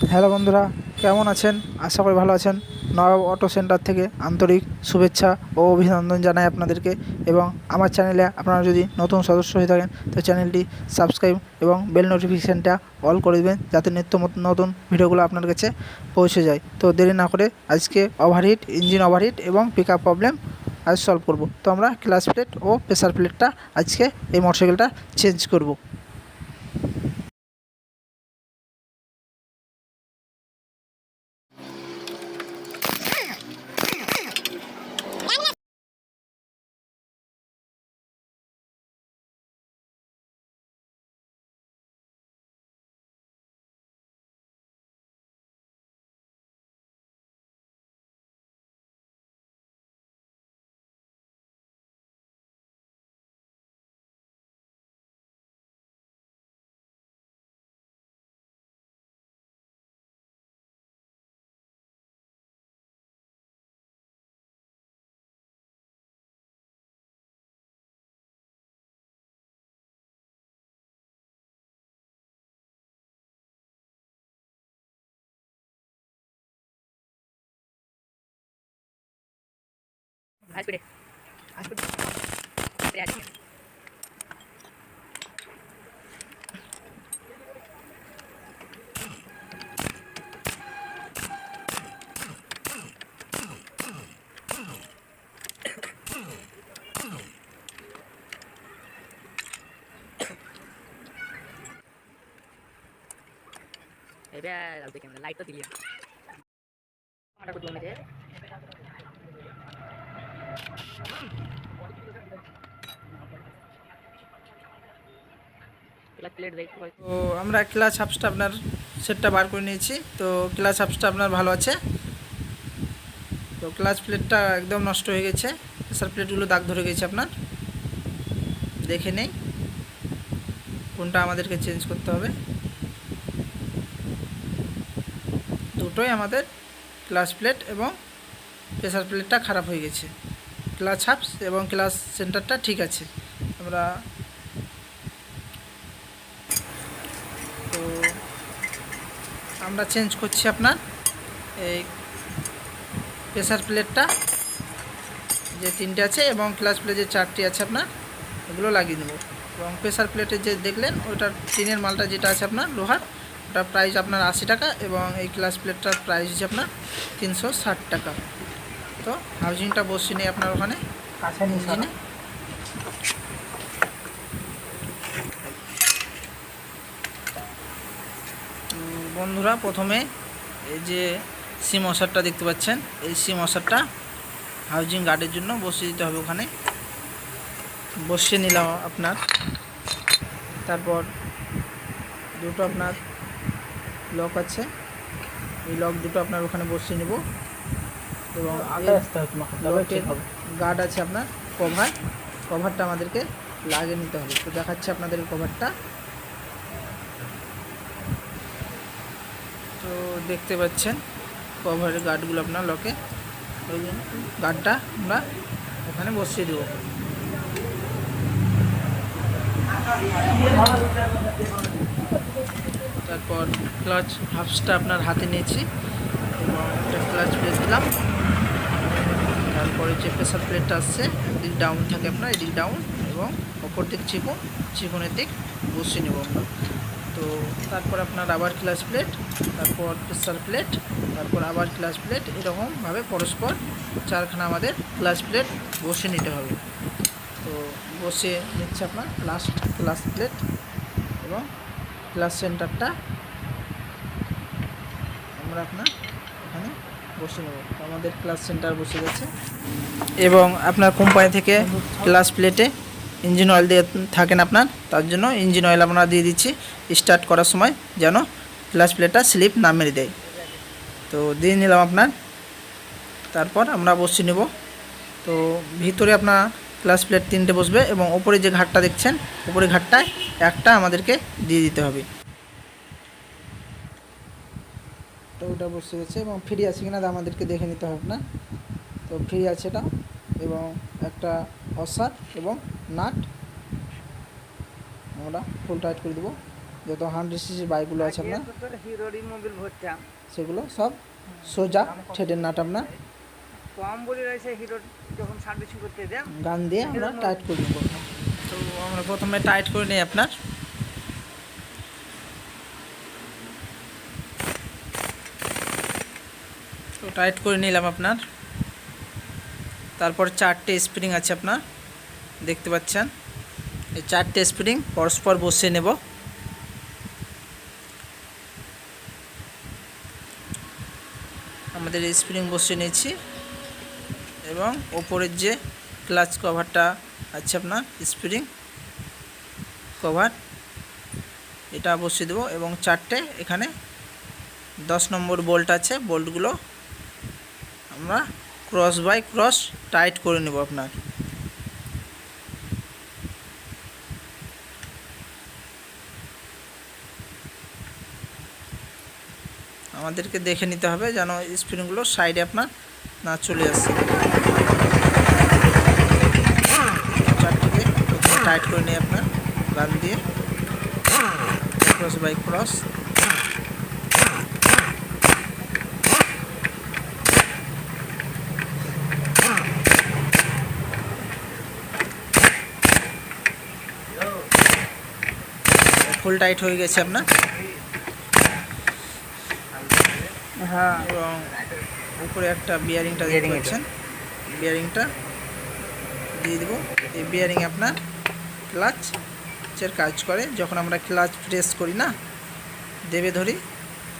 Hello বন্ধুরা, কেমন আছেন? আশা করি ভালো আছেন। নবাব অটো সেন্টার থেকে আন্তরিক শুভেচ্ছা ও অভিনন্দন জানাই আপনাদেরকে। এবং আমার চ্যানেলে আপনারা যদি নতুন সদস্য হয়ে থাকেন তো চ্যানেলটি সাবস্ক্রাইব এবং বেল নোটিফিকেশানটা অল করে দেবেন, যাতে নিত্য নতুন ভিডিওগুলো আপনার কাছে পৌঁছে যায়। তো দেরি না করে আজকে ওভারহিট, ইঞ্জিন ওভারহিট এবং পিক আপ প্রবলেম আজ সলভ করব। তো আমরা ক্লাচ প্লেট ও প্রেসার প্লেটটা আজকে এই মোটরসাইকেলটা চেঞ্জ করব। Aspire. Aspire. Aspire, aspire. এবার দেখে আমরা লাইট তো দিলি আমরা করতে হবে যে প্লেট দেখতে পাই। তো আমরা ক্লাচ হাফসটা আপনার সেটটা বার করে নিয়েছি। তো ক্লাচ হাফসটা আপনার ভালো আছে। তো ক্লাচ প্লেটটা একদম নষ্ট হয়ে গেছে, প্রেসার প্লেটগুলো দাগ ধরে গেছে। আপনার দেখে নেই কোনটা আমাদেরকে চেঞ্জ করতে হবে। দুটোই আমাদের ক্লাচ প্লেট এবং প্রেসার প্লেটটা খারাপ হয়ে গেছে। ক্লাচ হাফস এবং ক্লাচ সেন্টারটা ঠিক আছে। আমরা তো আমরা চেঞ্জ করছি আপনার এই প্রেসার প্লেটটা যে তিনটে আছে এবং ক্লাচ প্লেট যে চারটি আছে আপনার এগুলো লাগিয়ে নেব। এবং প্রেসার প্লেটে যে দেখলেন ওইটার টিনের মালটা যেটা আছে আপনার লোহার, ওটার প্রাইস আপনার 80 টাকা এবং এই ক্লাচ প্লেটটার প্রাইস হচ্ছে আপনার 360 টাকা। তো হাউজিংটা বসিয়ে নেই আপনার ওখানে ইঞ্জিনে। বন্ধুরা, প্রথমে এই যে সি মশারটা দেখতে পাচ্ছেন, এই সি মশারটা হাউজিং গার্ডের জন্য বসিয়ে দিতে হবে। ওখানে বসিয়ে নিলাম আপনার। তারপর দুটো আপনার লক আছে, এই লক দুটো আপনার ওখানে বসিয়ে নেব। এবং লকের গার্ড আছে আপনার কভারটা আমাদেরকে লাগিয়ে নিতে হবে। তো দেখাচ্ছি আপনাদের কভারটা। তো দেখতে পাচ্ছেন কভারের গার্ডগুলো আপনার লকে, ওই গার্ডটা আমরা ওখানে বসিয়ে দেবো। তারপর ক্লাচ হাফসটা আপনার হাতে নিয়েছি এবং একটা ক্লাচ প্লেট দিলাম। তারপরে যে প্রেসার প্লেটটা আসছে একদিক ডাউন থাকে আপনার, এদিক ডাউন এবং অপর দিক চিকনের দিক বসিয়ে নেব আমরা। তো তারপর আপনার আবার ক্লাচ প্লেট, তারপর প্রেসার প্লেট, তারপর আবার ক্লাচ প্লেট, এরকমভাবে পরস্পর চারখানা আমাদের ক্লাচ প্লেট বসিয়ে নিতে হবে। তো বসিয়ে নিচ্ছে আপনার লাস্ট ক্লাচ প্লেট এবং ক্লাচ সেন্টারটা আমরা আপনার এখানে বসে নেব। আমাদের ক্লাচ সেন্টার বসে গেছে এবং আপনার কোম্পানি থেকে ক্লাচ প্লেটে ইঞ্জিন অয়েল দিয়ে থাকেন আপনার, তার জন্য ইঞ্জিন অয়েল আমরা দিয়ে দিচ্ছি স্টার্ট করার সময়, যেন ক্লাচ প্লেটটা স্লিপ না মেরে দেয়। তো দিয়ে নিলাম আপনার। তারপর আমরা বসিয়ে নেব। তো ভিতরে আপনার ক্লাচ প্লেট তিনটে বসবে এবং ওপরে যে ঘাটটা দেখছেন, ওপরে ঘাটটায় একটা আমাদেরকে দিয়ে দিতে হবে। তো ওটা বসে গেছে এবং ফ্রি আছে কিনা আমাদেরকে দেখে নিতে হবে না। তো ফ্রি আছে এটা, এবং একটা অসার এবং নাট আমরা ফুল টাইট করে দেবো, যত 100 সিসির বাইকগুলো আছে আপনার হিরোরই মোবিল ভরতাম, সেগুলো সব সোজা ছেটের নাট আপনার কম বলে রয়েছে হিরোর যখন সার্ভিসিং করতে দেন গান দিয়ে আমরা টাইট করে নেব। তো আমরা প্রথমে টাইট করে নিই আপনার। তো টাইট করে নিলাম আপনার। তারপর 4টে স্প্রিং আছে আপনার, দেখতে পাচ্ছেন। এই 4টে স্প্রিং পরস্পর বসিয়ে নেব। আমাদের স্প্রিং বসিয়ে নিয়েছি এবং ওপরের যে ক্লাচ কভারটা আছে আপনার স্প্রিং কভার, এটা বসিয়ে দেবো এবং 4টে এখানে 10 নম্বর বোল্ট আছে, বোল্টগুলো আমরা ক্রস বাই ক্রস টাইট করে নেব আপনার। আমাদেরকে দেখে নিতে হবে যেন স্প্রিংগুলো সাইডে আপনার না চলে আসে। 4টিকে প্রথমে টাইট করে নিই আপনার গান দিয়ে cross by cross. Full tight হয়ে গেছে আপনার। হ্যাঁ, এবং উপরে একটা বিয়ারিংটা দেখতে পাচ্ছেন, বিয়ারিংটা দিয়ে দেবো। এই বিয়ারিং আপনার ক্লাচের কাজ করে। যখন আমরা ক্লাচ প্রেস করি না, দেবে ধরি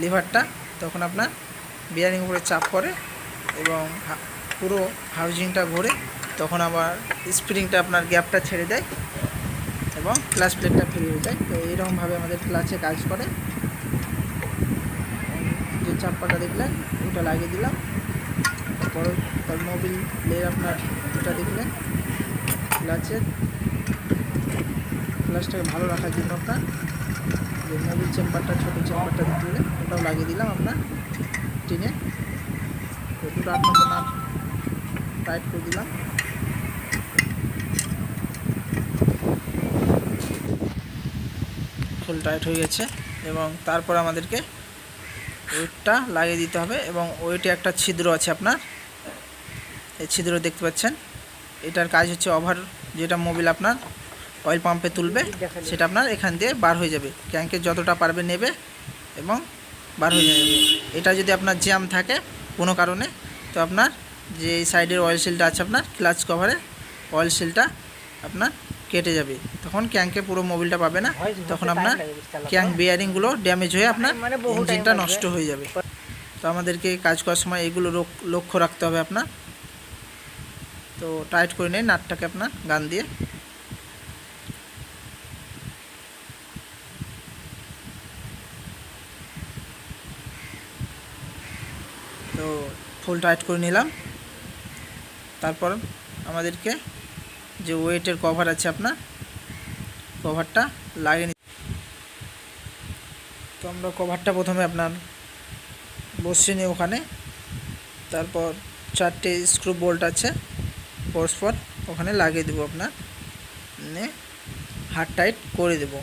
লিভারটা, তখন আপনার বিয়ারিং উপরে চাপ পড়ে এবং পুরো হাউজিংটা ঘুরে, তখন আবার স্প্রিংটা আপনার গ্যাপটা ছেড়ে দেয় এবং ক্লাচ প্লেটটা ফ্রি হয়ে যায়। তো এইরকমভাবে আমাদের ক্লাচে কাজ করে। যে চাপাটা দেখলেন ওটা লাগিয়ে দিলাম। তার মোবিল প্লেয়ার আপনার এটা দেখলেন ক্লাচটাকে ভালো রাখার জন্য আপনার যে মোবিল চেম্বারটা, ছোটো চেম্বারটা দিতে গেলে ওটাও লাগিয়ে দিলাম আপনার টিনে। তো দুটো 8 নম্বর নাট টাইট করে দিলাম। ফুল টাইট হয়ে গেছে এবং তারপর আমাদেরকে ওয়েটটা লাগিয়ে দিতে হবে এবং ওয়েটে একটা ছিদ্র আছে আপনার, এই ছিদ্র দেখতে পাচ্ছেন। এটার কাজ হচ্ছে ওভার যেটা মোবিল আপনার অয়েল পাম্পে তুলবে, সেটা আপনার এখান দিয়ে বার হয়ে যাবে। ক্যাঙ্কে যতটা পারবে নেবে এবং বার হয়ে যাবে। এটা যদি আপনার জ্যাম থাকে কোনো কারণে, তো আপনার যে এই সাইডের অয়েল সিলটা আছে আপনার ক্লাচ কভারে, অয়েল সিলটা আপনার কেটে যাবে। তখন ক্যাঙ্কে পুরো মোবিলটা পাবে না, তখন আপনার ক্যাঙ্ক বিয়ারিংগুলো ড্যামেজ হয়ে আপনার ইঞ্জিনটা নষ্ট হয়ে যাবে। তো আমাদেরকে কাজ করার সময় এগুলো লক্ষ্য রাখতে হবে আপনার। তো টাইট করে নিন নাটটাকে আপনার গান দিয়ে। তো ফুল টাইট করে নিলাম। তারপর আমাদেরকে যে ওয়েটের কভার আছে আপনার, কভারটা লাগিয়ে নিই। তো আমরা কভারটা প্রথমে আপনার বসিয়ে নিই ওখানে। তারপর 4টে স্ক্রু বোল্ট আছে পরস্পর ওখানে লাগিয়ে দেবো আপনার, হার্ড টাইট করে দেবো।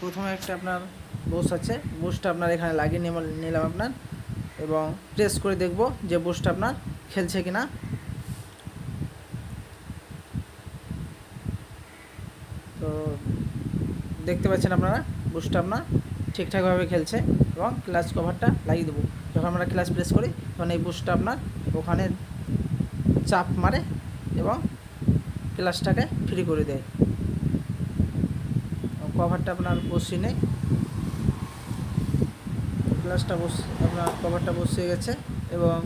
প্রথমে একটা আপনার বুশ আছে, বুশটা আপনার এখানে লাগিয়ে নিলাম আপনার এবং প্রেস করে দেখব যে বুশটা আপনার খেলছে কিনা। তো দেখতে পাচ্ছেন আপনারা বুশটা আপনার ঠিকঠাকভাবে খেলছে এবং ক্লাচ কভারটা লাগিয়ে দেবো। যখন আমরা ক্লাচ প্রেস করি তখন এই বুশটা আপনার ওখানে চাপ মারে এবং ক্লাচটাকে ফ্রি করে দেয়। কভারটা আপনার বসিয়ে নেই, ক্লাচটা আপনার কভারটা বসিয়ে গেছে এবং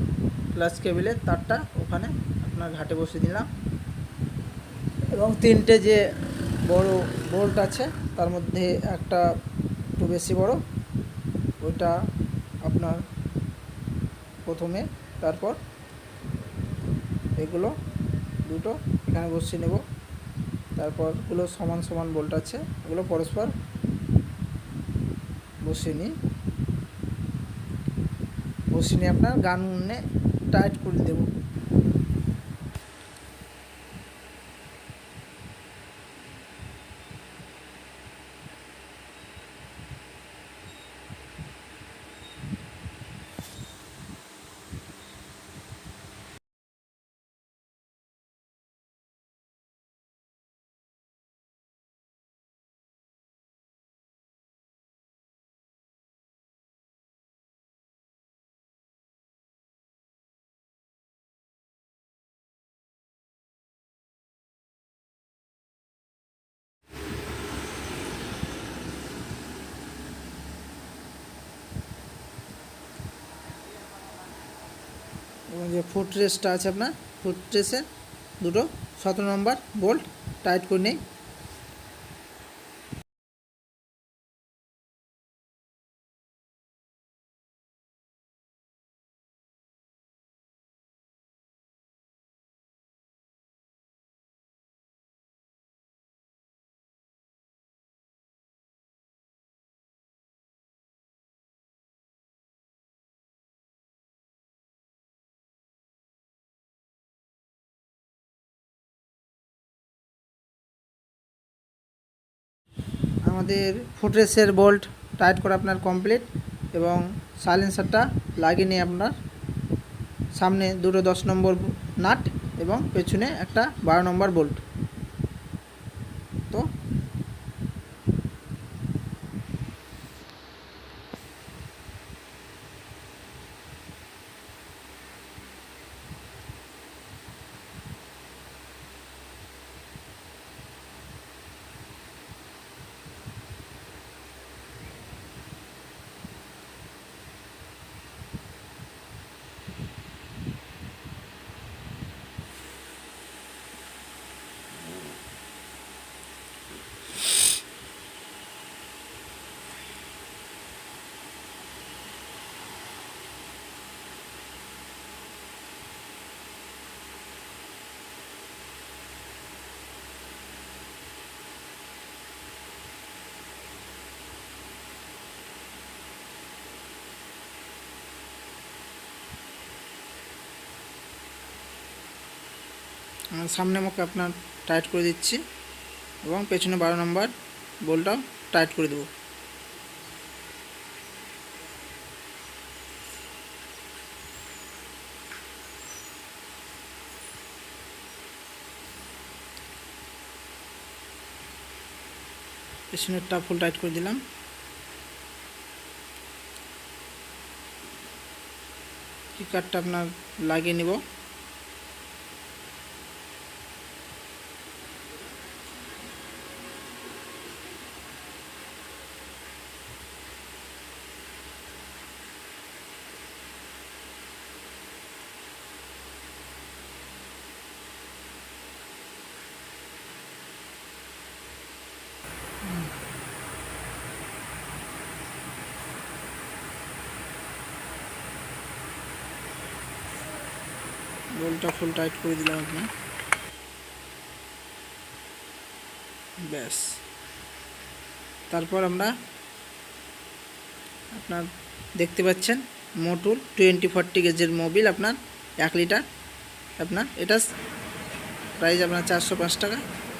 ক্লাচ কেবিলের তারটা ওখানে আপনার ঘাটে বসিয়ে দিলাম এবং 3টে যে বড় বোল্ট আছে তার মধ্যে একটা একটু বেশি বড়, ওইটা আপনার প্রথমে, তারপর এগুলো দুটো এখানে বসিয়ে নেব। তারপর এগুলো সমান সমান বোল্ট আছে, এগুলো পরস্পর বসিয়ে নিই, আপনার গানে টাইট করে দেব। এবং যে ফুট রেসটা আছে আপনার, ফুট রেসে দুটো 17 নম্বর বোল্ট টাইট করে নেই। আমাদের ফুটরেসের বোল্ট টাইট করা আপনার কমপ্লিট এবং সাইলেন্সারটা লাগিয়ে নিয়ে আপনার সামনে দুটো 10 নম্বর নাট এবং পেছনে একটা 12 নম্বর বোল্ট। তো সামনে মুখে আপনার টাইট করে দিচ্ছি এবং পেছনে 12 নম্বর বোল্টটাও টাইট করে দেবো। পেছনেরটা ফুল টাইট করে দিলাম। কিকারটা আপনার লাগিয়ে নেব। বোল্টটা ফুল টাইট করে দিলাম আপনার, ব্যাস। তারপর আমরা আপনার দেখতে পাচ্ছেন মোটুল 2040 গেজের মোবিল আপনার 1 লিটার আপনার, এটা প্রাইস আপনার 405 টাকা।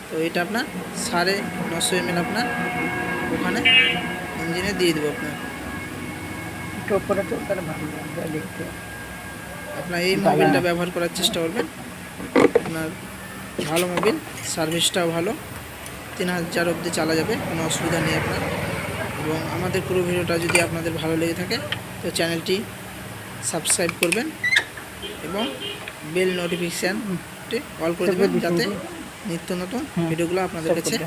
তো এটা আপনার 950 ml আপনার ওখানে ইঞ্জিনে দিয়ে দেবো আপনার। আপনার এই মোবিলটা ব্যবহার করার চেষ্টা করবেন, আপনার ভালো মোবিল, সার্ভিসটাও ভালো, 3000 অবধি চালা যাবে, কোনো অসুবিধা নেই আপনার। এবং আমাদের পুরো ভিডিওটা যদি আপনাদের ভালো লেগে থাকে তো চ্যানেলটি সাবস্ক্রাইব করবেন এবং বেল নোটিফিকেশানটি অল করে দেবেন, যাতে নিত্য নতুন হুম, ভিডিওগুলো আপনাদের সব কাছে করবে।